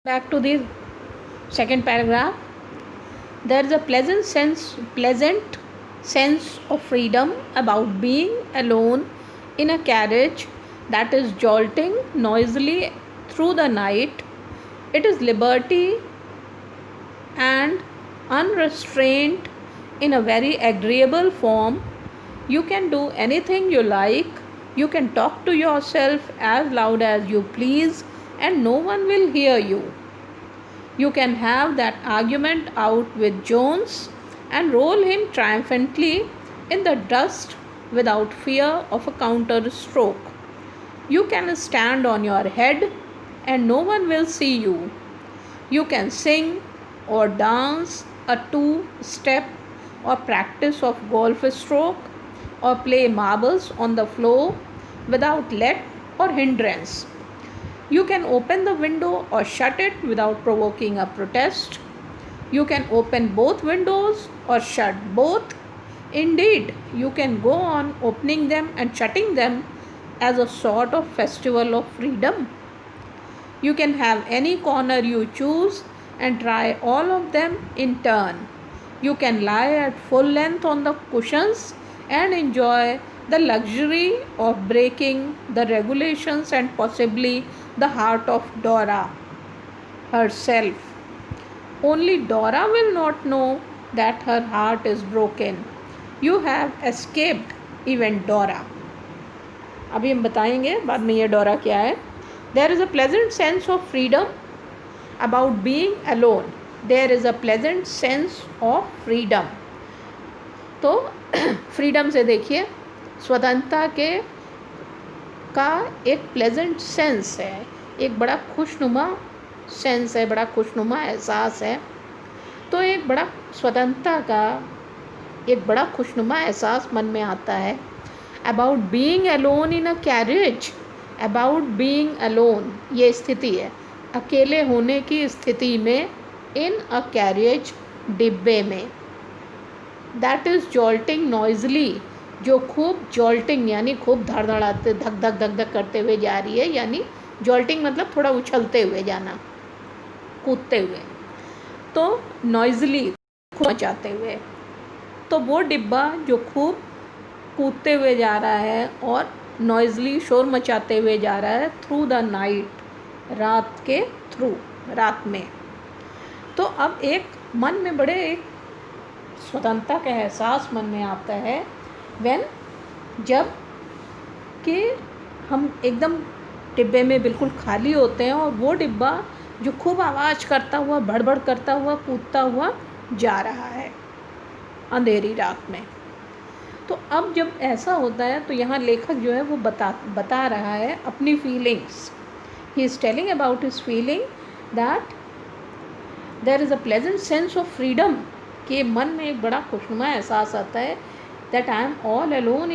Back to the second paragraph. There is a pleasant sense of freedom about being alone in a carriage that is jolting noisily through the night. It is liberty and unrestrained in a very agreeable form. You can do anything you like. You can talk to yourself as loud as you please, and no one will hear you. You can have that argument out with Jones and roll him triumphantly in the dust without fear of a counter stroke. You can stand on your head and no one will see you. You can sing or dance a two-step or practice of golf stroke or play marbles on the floor without let or hindrance. You can open the window or shut it without provoking a protest. You can open both windows or shut both. Indeed, you can go on opening them and shutting them as a sort of festival of freedom. You can have any corner you choose and try all of them in turn. You can lie at full length on the cushions and enjoy the luxury of breaking the regulations and possibly the heart of Dora herself. Only Dora will not know that her heart is broken. You have escaped even Dora. अभी हम बताएंगे बाद में ये डोरा क्या है. There is a pleasant sense of freedom about being alone. There is a pleasant sense of freedom. तो फ्रीडम से देखिए स्वतंत्रता के का एक प्लेजेंट सेंस है, एक बड़ा खुशनुमा सेंस है, बड़ा खुशनुमा एहसास है. तो एक बड़ा स्वतंत्रता का एक बड़ा खुशनुमा एहसास मन में आता है. About being alone in a carriage. About being alone ये स्थिति है, अकेले होने की स्थिति में. इन अ कैरेज डिब्बे में. दैट इज़ जॉल्टिंग नॉइजली जो खूब जॉल्टिंग यानी खूब धड़धड़ाते धक धक धक धक करते हुए जा रही है. यानी जॉल्टिंग मतलब थोड़ा उछलते हुए जाना, कूदते हुए. तो नॉइजली खूब मचाते हुए. तो वो डिब्बा जो खूब कूदते हुए जा रहा है और नॉइजली शोर मचाते हुए जा रहा है थ्रू द नाइट, रात के थ्रू, रात में. तो अब एक मन में बड़े एक स्वतंत्रता का एहसास मन में आता है व्हेन जब कि हम एकदम डिब्बे में बिल्कुल खाली होते हैं और वो डिब्बा जो खूब आवाज़ करता हुआ भड़बड़ करता हुआ कूदता हुआ जा रहा है अंधेरी रात में. तो अब जब ऐसा होता है तो यहाँ लेखक जो है वो बता रहा है अपनी feelings. He is telling about his feeling that there is a pleasant sense of freedom कि मन में एक बड़ा खुशनुमा एहसास आता है. That I am all alone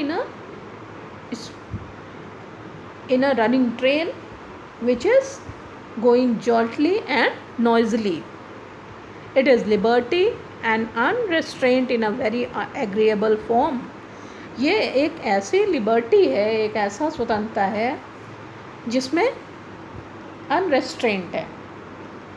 in a running train which is going joltily and noisily. It is liberty and unrestrained in a very agreeable form. ये एक ऐसी लिबर्टी है, एक ऐसा स्वतंत्रता है जिसमें अनरेस्ट्रेंट है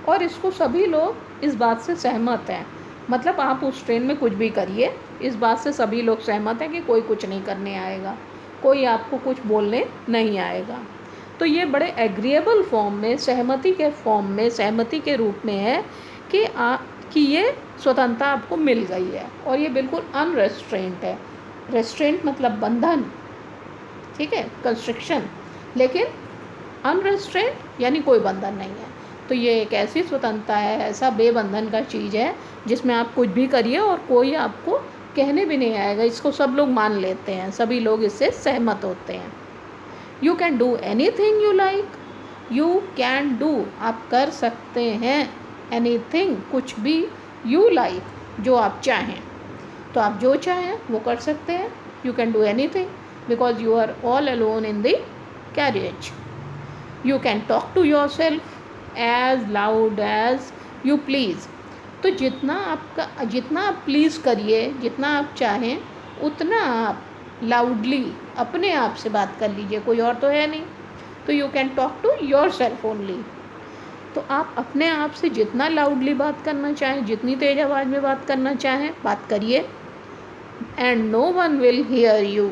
और इसको सभी लोग इस बात से सहमत हैं. मतलब आप उस ट्रेन में कुछ भी करिए, इस बात से सभी लोग सहमत हैं कि कोई कुछ नहीं करने आएगा, कोई आपको कुछ बोलने नहीं आएगा. तो ये बड़े एग्रीएबल फॉर्म में, सहमति के फॉर्म में, सहमति के रूप में है कि ये स्वतंत्रता आपको मिल गई है और ये बिल्कुल अनरेस्ट्रेंट है. रेस्ट्रेंट मतलब बंधन, ठीक है, कंस्ट्रिक्शन, लेकिन अनरेस्ट्रेंट यानी कोई बंधन नहीं है. तो ये एक ऐसी स्वतंत्रता है, ऐसा बेबंधन का चीज़ है जिसमें आप कुछ भी करिए और कोई आपको कहने भी नहीं आएगा. इसको सब लोग मान लेते हैं, सभी लोग इससे सहमत होते हैं. You can do any thing you like. You can do आप कर सकते हैं, एनी थिंग कुछ भी, यू लाइक जो आप चाहें. तो आप जो चाहें वो कर सकते हैं. You can do anything because you are all alone in the carriage. You can talk to yourself as loud as you please. तो जितना आप प्लीज़ करिए, जितना आप चाहें उतना आप लाउडली अपने आप से बात कर लीजिए, कोई और तो है नहीं. तो you can talk to yourself only. तो आप अपने आप से जितना लाउडली बात करना चाहें, जितनी तेज़ आवाज़ में बात करना चाहें, बात करिए। And no one will hear you,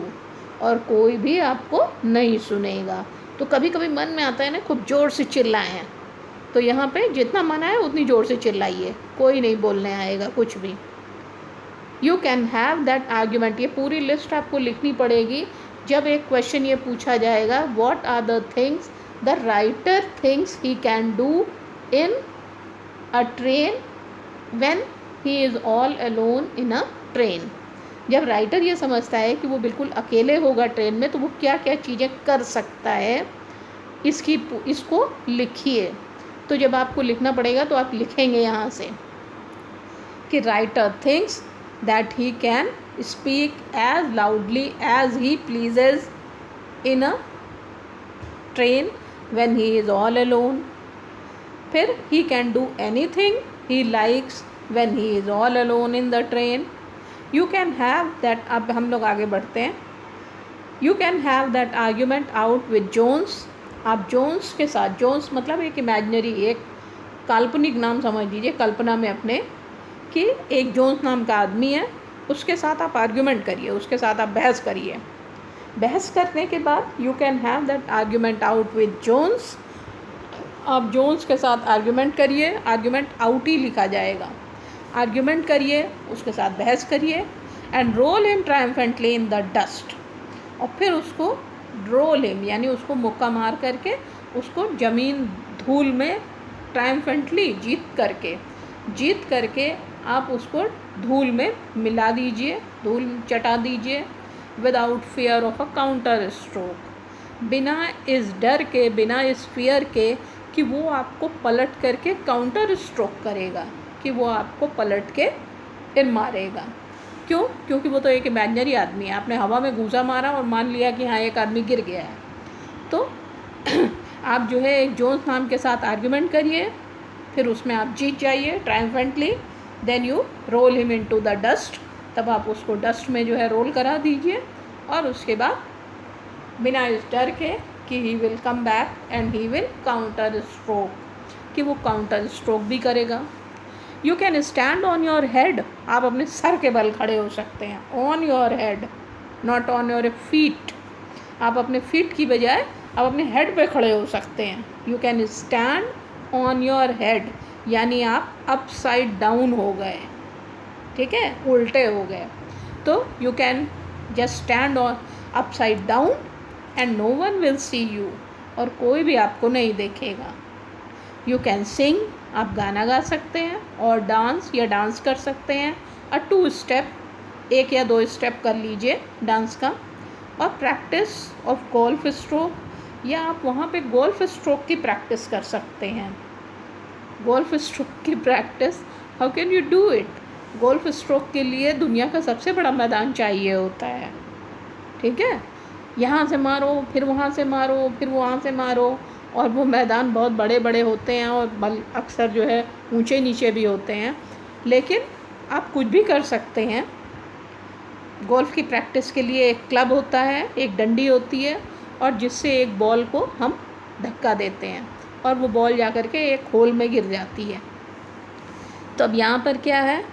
और कोई भी आपको नहीं सुनेगा। तो कभी कभी मन में आता है ना खूब ज़ोर से चिल्लाएं, तो यहाँ पे जितना मन आए उतनी ज़ोर से चिल्लाइए, कोई नहीं बोलने आएगा कुछ भी। You can have that argument, ये पूरी लिस्ट आपको लिखनी पड़ेगी। जब एक क्वेश्चन ये पूछा जाएगा, what are the things the writer thinks he can do in a train when he is all alone in a train. जब राइटर ये समझता है कि वो बिल्कुल अकेले होगा ट्रेन में, तो वो क्या क्या चीज़ें कर सकता है, इसको लिखिए। तो जब आपको लिखना पड़ेगा तो आप लिखेंगे यहाँ से कि writer thinks that he can speak as loudly as he pleases in a train when he is all alone. फिर he can do anything he likes when he is all alone in the train. You can have that, अब हम लोग आगे बढ़ते हैं। You can have that argument out with Jones, आप Jones के साथ, जोन्स मतलब एक इमेजनरी, एक काल्पनिक नाम समझ लीजिए, कल्पना में अपने कि एक जोन्स नाम का आदमी है, उसके साथ आप आर्ग्यूमेंट करिए, उसके साथ आप बहस करिए। बहस करने के बाद you can have that argument out with Jones, आप जोन्स के साथ आर्ग्यूमेंट करिए, आर्ग्यूमेंट आउट ही लिखा जाएगा। आर्ग्यूमेंट करिए, उसके साथ बहस करिए। And roll him triumphantly in the dust, और फिर उसको रोल हिम यानी उसको मुक्का मार करके उसको ज़मीन धूल में ट्रायम्फेंटली जीत करके आप उसको धूल में मिला दीजिए, धूल चटा दीजिए। Without fear of a counter stroke, बिना इस डर के, बिना इस फियर के कि वो आपको पलट करके काउंटर स्ट्रोक करेगा, कि वो आपको पलट के फिर मारेगा। क्यों? क्योंकि वो तो एक इमेजिनरी आदमी है, आपने हवा में घूसा मारा और मान लिया कि हाँ एक आदमी गिर गया है। तो आप जो है एक जोन्स नाम के साथ आर्ग्यूमेंट करिए, फिर उसमें आप जीत जाइए triumphantly. Then you roll him into the dust, तब आप उसको डस्ट में जो है रोल करा दीजिए, और उसके बाद बिना इस डर के कि he will come back and he will counter stroke, कि वो काउंटर स्ट्रोक भी करेगा। You can stand on your head, आप अपने सर के बल खड़े हो सकते हैं। On your head, not on your feet, आप अपने फीट की बजाय आप अपने हेड पे खड़े हो सकते हैं। You can stand on your head, यानी आप अपसाइड डाउन हो गए, ठीक है, उल्टे हो गए। तो you can just stand on upside down and no one will see you, और कोई भी आपको नहीं देखेगा। यू कैन सिंग, आप गाना गा सकते हैं, और डांस या डांस कर सकते हैं। 2 स्टेप, 1 या 2 स्टेप कर लीजिए डांस का। और प्रैक्टिस ऑफ गोल्फ स्ट्रोक, या आप वहाँ पे गोल्फ स्ट्रोक की प्रैक्टिस कर सकते हैं। गोल्फ स्ट्रोक की practice, how can you do it? Golf stroke के लिए दुनिया का सबसे बड़ा मैदान चाहिए होता है, ठीक है। यहाँ से मारो, फिर वहाँ से मारो, फिर वहाँ से मारो, और वो मैदान बहुत बड़े बड़े होते हैं, और बल अक्सर जो है ऊंचे नीचे भी होते हैं। लेकिन आप कुछ भी कर सकते हैं। गोल्फ की प्रैक्टिस के लिए एक क्लब होता है, एक डंडी होती है, और जिससे एक बॉल को हम धक्का देते हैं, और वो बॉल जा कर के एक होल में गिर जाती है। तो अब यहाँ पर क्या है,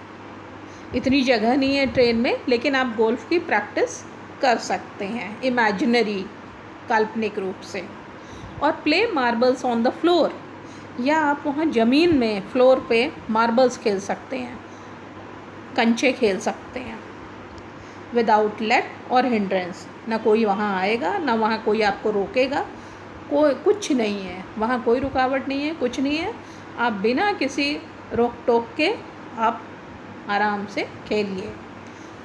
इतनी जगह नहीं है ट्रेन में, लेकिन आप गोल्फ की प्रैक्टिस कर सकते हैं इमेजिनरी, काल्पनिक रूप से। और play marbles on the floor, या आप वहाँ ज़मीन में फ्लोर पे मार्बल्स खेल सकते हैं, कंचे खेल सकते हैं। विदाउट लेट और हिंड्रेंस, ना कोई वहाँ आएगा, ना वहाँ कोई आपको रोकेगा, कोई कुछ नहीं है वहाँ, कोई रुकावट नहीं है, कुछ नहीं है। आप बिना किसी रोक टोक के आप आराम से खेलिए।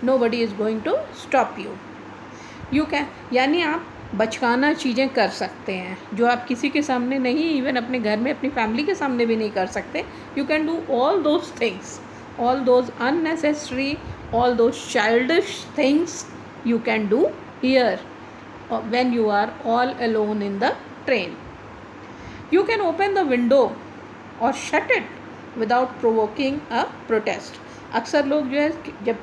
Nobody is going to stop you. You can, यानी आप बचकाना चीज़ें कर सकते हैं जो आप किसी के सामने नहीं, इवन अपने घर में अपनी फैमिली के सामने भी नहीं कर सकते। You can do all those things, all those unnecessary, all those childish things you can do here when you are all alone in the train. You can open the window or shut it without provoking a protest. अक्सर लोग जो है जब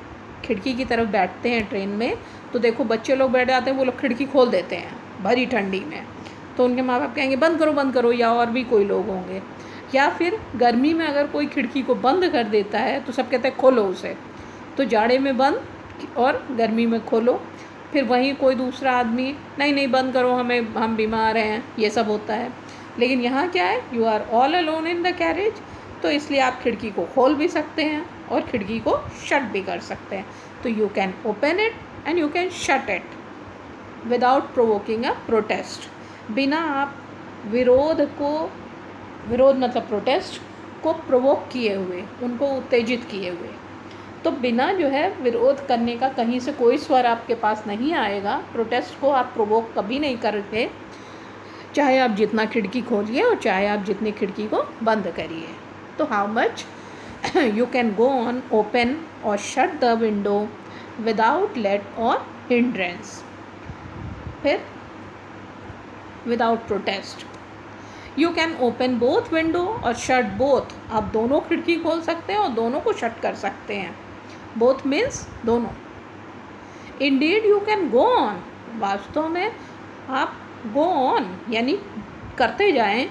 खिड़की की तरफ बैठते हैं ट्रेन में, तो देखो बच्चे लोग बैठ जाते हैं, वो लोग खिड़की खोल देते हैं भरी ठंडी में, तो उनके माँ बाप कहेंगे बंद करो, या और भी कोई लोग होंगे। या फिर गर्मी में अगर कोई खिड़की को बंद कर देता है तो सब कहते हैं खोलो उसे, तो जाड़े में बंद और गर्मी में खोलो। फिर वहीं कोई दूसरा आदमी नहीं नहीं बंद करो, हम बीमार हैं, ये सब होता है। लेकिन यहाँ क्या है, you are all alone in the carriage, तो इसलिए आप खिड़की को खोल भी सकते हैं और खिड़की को शट भी कर सकते हैं। तो you can open it and you can shut it without provoking a protest, बिना आप विरोध मतलब प्रोटेस्ट को प्रोवोक किए हुए, उनको उत्तेजित किए हुए। तो बिना जो है विरोध करने का कहीं से कोई स्वर आपके पास नहीं आएगा। प्रोटेस्ट को आप प्रोवोक कभी नहीं करके, चाहे आप जितना खिड़की खोलिए और चाहे आप जितनी खिड़की को बंद करिए। तो how much you can go on open or shut the window without let or hindrance. फिर without protest you can open both window or shut both, आप दोनों खिड़की खोल सकते हैं और दोनों को शट कर सकते हैं। बोथ मीन्स दोनों। Indeed you can go on, वास्तव में आप गो ऑन यानी करते जाएं,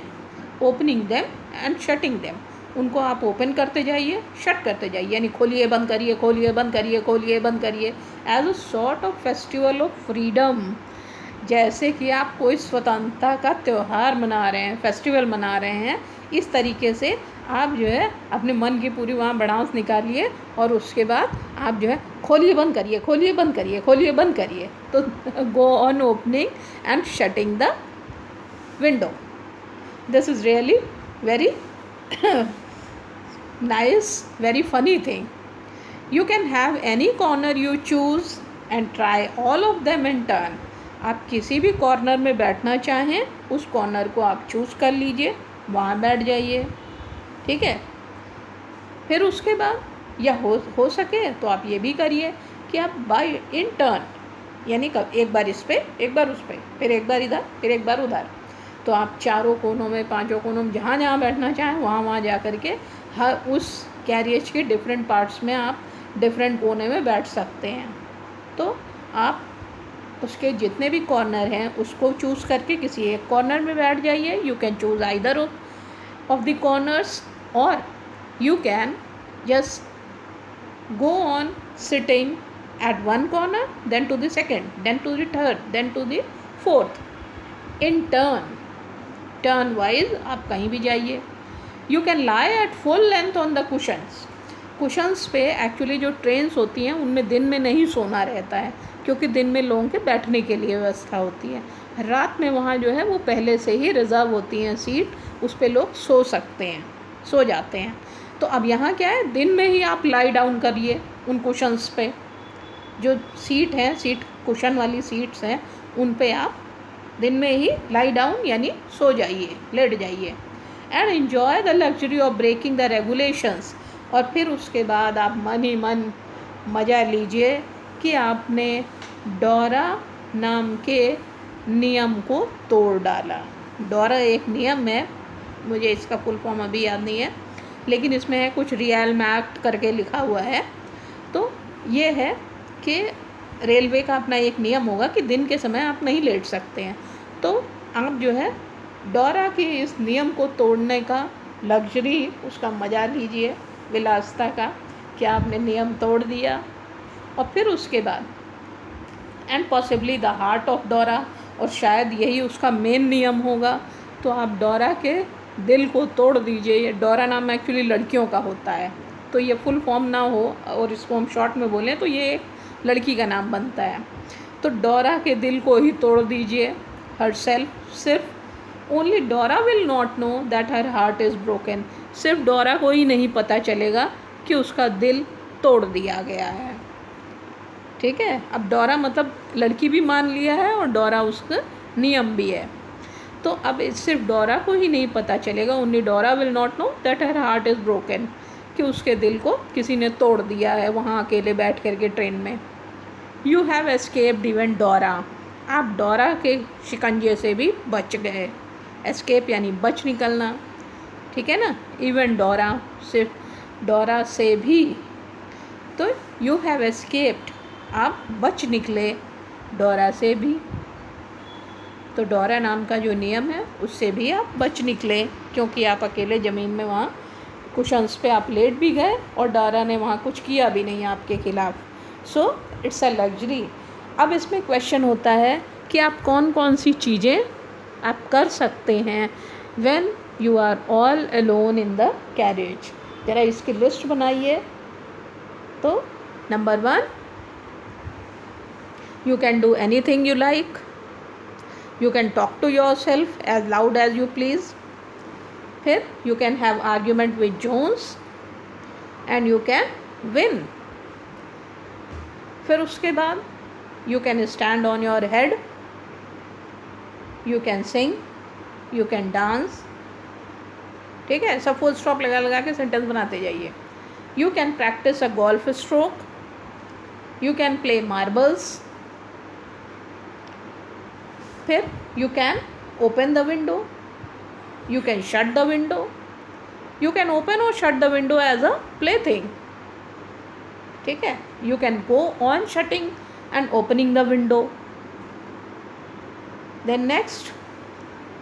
opening them and shutting them, उनको आप ओपन करते जाइए, शट करते जाइए, यानी खोलिए बंद करिए, खोलिए बंद करिए, खोलिए बंद करिए, as a sort of festival of freedom. जैसे कि आप कोई स्वतंत्रता का त्यौहार मना रहे हैं, फेस्टिवल मना रहे हैं, इस तरीके से आप जो है अपने मन की पूरी वहाँ भड़ास निकालिए और उसके बाद आप जो है खोलिए बंद करिए, खोलिए बंद करिए, खोलिए बंद करिए। तो go on opening and shutting the window. This is really very nice, very funny thing. You can have any corner you choose and try all of them in turn. आप किसी भी कॉर्नर में बैठना चाहें, उस कॉर्नर को आप choose कर लीजिए, वहाँ बैठ जाइए, ठीक है। फिर उसके बाद या हो सके तो आप ये भी करिए कि आप बाय इन टर्न, यानी कब एक बार इस पर, एक बार उस पर, फिर एक बार इधर, फिर एक बार उधर। तो आप चारों कोनों में, पांचों कोनों में, जहाँ जहाँ बैठना चाहें वहाँ जा कर के हर उस कैरियज के डिफरेंट पार्ट्स में आप डिफरेंट कोने में बैठ सकते हैं। तो आप उसके जितने भी कॉर्नर हैं उसको चूज़ करके किसी एक कॉर्नर में बैठ जाइए। You can choose either of the corners or you can just go on sitting at one corner, then to the second, then to the third, then to the fourth, in turn wise आप कहीं भी जाइए। You can lie at full length on the cushions पे actually जो trains होती हैं उनमें दिन में नहीं सोना रहता है, क्योंकि दिन में लोगों के बैठने के लिए व्यवस्था होती है। रात में वहाँ जो है वो पहले से ही रिज़र्व होती हैं सीट, उस पर लोग सो सकते हैं, सो जाते हैं। तो अब यहाँ क्या है, दिन में ही आप लाई डाउन करिए उन कुशंस पे, जो सीट हैं, सीट कुशन वाली सीट्स हैं, उन पे आप दिन में ही लाई डाउन यानी सो जाइए, लेट जाइए। And enjoy the luxury of breaking the regulations, और फिर उसके बाद आप मन ही मन मज़ा लीजिए कि आपने डोरा नाम के नियम को तोड़ डाला। डोरा एक नियम है, मुझे इसका फुल फॉर्म अभी याद नहीं है, लेकिन इसमें है कुछ रियल मैक्ट करके लिखा हुआ है। तो ये है कि रेलवे का अपना एक नियम होगा कि दिन के समय आप नहीं लेट सकते हैं। तो आप जो है डोरा के इस नियम को तोड़ने का लग्जरी, उसका मज़ा लीजिए, विलासिता का, कि आपने नियम तोड़ दिया। और फिर उसके बाद and possibly the heart of डोरा, और शायद यही उसका मेन नियम होगा, तो आप डोरा के दिल को तोड़ दीजिए। ये डोरा नाम एक्चुअली लड़कियों का होता है, तो ये फुल फॉर्म ना हो और इसको हम शॉर्ट में बोलें तो ये एक लड़की का नाम बनता है। तो डोरा के दिल को ही तोड़ दीजिए, हर सेल्फ, सिर्फ ओनली डोरा will not know that her heart is broken, सिर्फ डोरा को ही नहीं पता चलेगा कि उसका दिल तोड़ दिया गया है, ठीक है। अब डोरा मतलब लड़की भी मान लिया है और डोरा उसका नियम भी है। तो अब सिर्फ डोरा को ही नहीं पता चलेगा, ओनली डोरा will not know that her heart is broken, कि उसके दिल को किसी ने तोड़ दिया है वहाँ अकेले बैठ कर के ट्रेन में। यू हैव एस्केप्ड इवन डोरा, आप डोरा के शिकंजे से भी बच गए। एस्केप यानी बच निकलना, ठीक है ना। इवन डोरा, सिर्फ डोरा से भी, तो यू हैव एस्केप्ड, आप बच निकले डोरा से भी। तो डोरा नाम का जो नियम है उससे भी आप बच निकले, क्योंकि आप अकेले ज़मीन में वहाँ कुशन्स पे आप लेट भी गए और डोरा ने वहाँ कुछ किया भी नहीं आपके खिलाफ। So it's a luxury. अब इसमें क्वेश्चन होता है कि आप कौन कौन सी चीज़ें आप कर सकते हैं when you are all alone in the carriage. ज़रा इसकी लिस्ट बनाइए। तो number 1, you can do anything you like. You can talk to yourself as loud as you please. फिर you can have argument with Jones and you can win. फिर उसके बाद you can stand on your head, you can sing, you can dance. ठीक है, सब full stop लगा लगा के सेंटेंस बनाते जाइए। You can practice a golf stroke. You can play marbles. फिर you can open the window, you can shut the window, you can open or shut the window as a plaything. ठीक है, you can go on shutting and opening the window. Then next,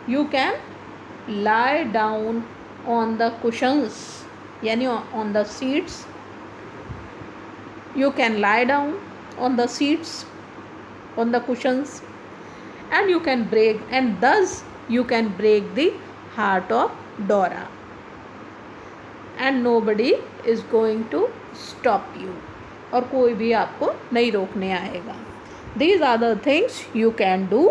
you can lie down on the cushions, यानी on the seats. You can lie down on the seats, on the cushions, and you can break, and thus you can break the heart of Dora, and nobody is going to stop you, और कोई भी आपको नहीं रोकने आएगा। These are the things you can do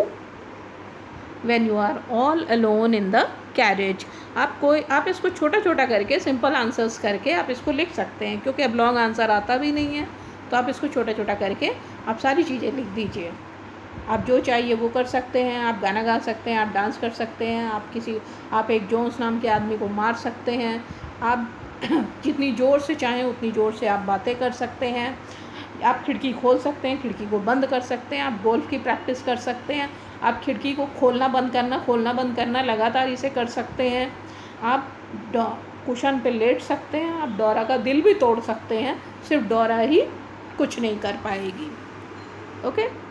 when you are all alone in the carriage. आप इसको छोटा छोटा करके सिंपल आंसर्स करके आप इसको लिख सकते हैं, क्योंकि अब लॉन्ग आंसर आता भी नहीं है, तो आप इसको छोटा छोटा करके आप सारी चीज़ें लिख दीजिए। आप जो चाहिए वो कर सकते हैं, आप गाना गा सकते हैं, आप डांस कर सकते हैं, आप एक जोन्स नाम के आदमी को मार सकते हैं, आप जितनी ज़ोर से चाहें उतनी ज़ोर से आप बातें कर सकते हैं, आप खिड़की खोल सकते हैं, खिड़की को बंद कर सकते हैं, आप गोल्फ की प्रैक्टिस कर सकते हैं, आप खिड़की को खोलना बंद करना लगातार इसे कर सकते हैं, आप कुशन पे लेट सकते हैं, आप डोरा का दिल भी तोड़ सकते हैं, सिर्फ डोरा ही कुछ नहीं कर पाएगी। ओके।